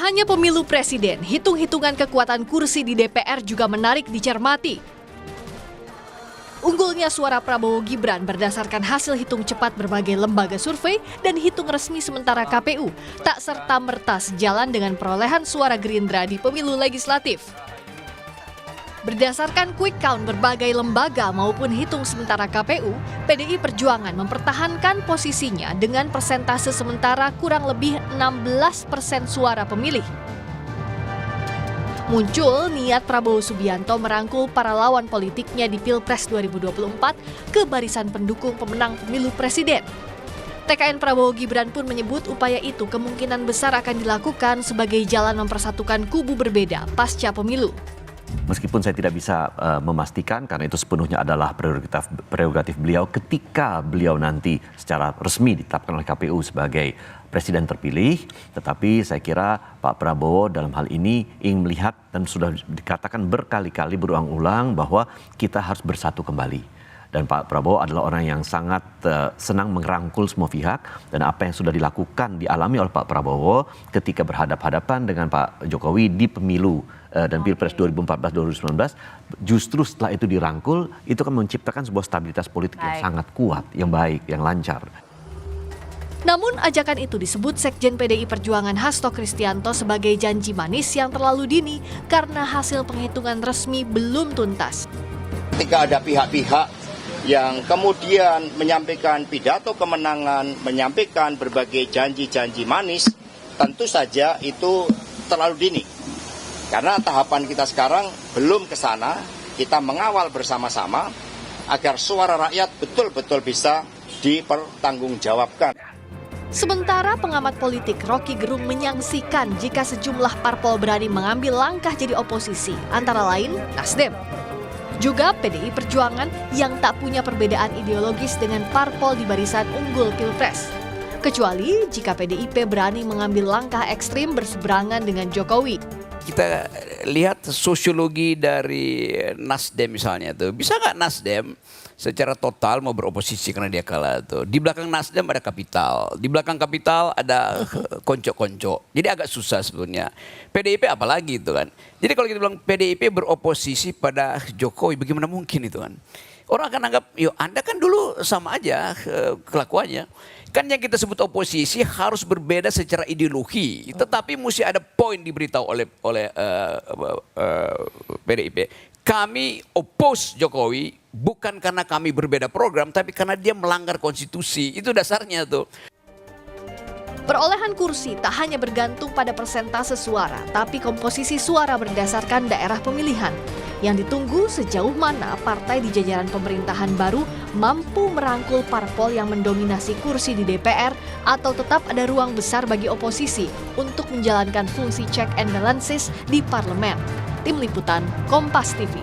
hanya pemilu presiden, hitung-hitungan kekuatan kursi di DPR juga menarik dicermati. Unggulnya suara Prabowo Gibran berdasarkan hasil hitung cepat berbagai lembaga survei dan hitung resmi sementara KPU tak serta-merta sejalan dengan perolehan suara Gerindra di pemilu legislatif. Berdasarkan quick count berbagai lembaga maupun hitung sementara KPU, PDI Perjuangan mempertahankan posisinya dengan persentase sementara kurang lebih 16% suara pemilih. Muncul niat Prabowo Subianto merangkul para lawan politiknya di Pilpres 2024 ke barisan pendukung pemenang pemilu presiden. TKN Prabowo Gibran pun menyebut upaya itu kemungkinan besar akan dilakukan sebagai jalan mempersatukan kubu berbeda pasca pemilu. Meskipun saya tidak bisa memastikan karena itu sepenuhnya adalah prerogatif beliau ketika beliau nanti secara resmi ditetapkan oleh KPU sebagai presiden terpilih, tetapi saya kira Pak Prabowo dalam hal ini ingin melihat dan sudah dikatakan berkali-kali berulang-ulang bahwa kita harus bersatu kembali. Dan Pak Prabowo adalah orang yang sangat senang merangkul semua pihak, dan apa yang sudah dilakukan dialami oleh Pak Prabowo ketika berhadapan-hadapan dengan Pak Jokowi di pemilu dan Pilpres 2014-2019, justru setelah itu dirangkul, itu kan menciptakan sebuah stabilitas politik yang sangat kuat, yang baik, yang lancar. Namun ajakan itu disebut Sekjen PDI Perjuangan Hasto Kristianto sebagai janji manis yang terlalu dini karena hasil penghitungan resmi belum tuntas. Ketika ada pihak-pihak yang kemudian menyampaikan pidato kemenangan, menyampaikan berbagai janji-janji manis, tentu saja itu terlalu dini. Karena tahapan kita sekarang belum ke sana, kita mengawal bersama-sama agar suara rakyat betul-betul bisa dipertanggungjawabkan. Sementara pengamat politik Rocky Gerung menyangsikan jika sejumlah parpol berani mengambil langkah jadi oposisi, antara lain Nasdem. Juga PDI Perjuangan yang tak punya perbedaan ideologis dengan parpol di barisan unggul Pilpres. Kecuali jika PDIP berani mengambil langkah ekstrim berseberangan dengan Jokowi. Kita lihat sosiologi dari Nasdem misalnya tuh, bisa nggak Nasdem secara total mau beroposisi karena dia kalah tuh? Di belakang Nasdem ada Kapital, di belakang Kapital ada konco-konco. Jadi agak susah sebetulnya. PDIP apalagi itu kan. Jadi kalau kita bilang PDIP beroposisi pada Jokowi, bagaimana mungkin itu kan? Orang akan anggap, yuk Anda kan dulu sama aja kelakuannya. Kan yang kita sebut oposisi harus berbeda secara ideologi, tetapi mesti ada poin diberitahu oleh PDIP. Kami oppose Jokowi bukan karena kami berbeda program, tapi karena dia melanggar konstitusi. Itu dasarnya tuh. Perolehan kursi tak hanya bergantung pada persentase suara, tapi komposisi suara berdasarkan daerah pemilihan. Yang ditunggu sejauh mana partai di jajaran pemerintahan baru mampu merangkul parpol yang mendominasi kursi di DPR atau tetap ada ruang besar bagi oposisi untuk menjalankan fungsi check and balances di parlemen. Tim Liputan, Kompas TV.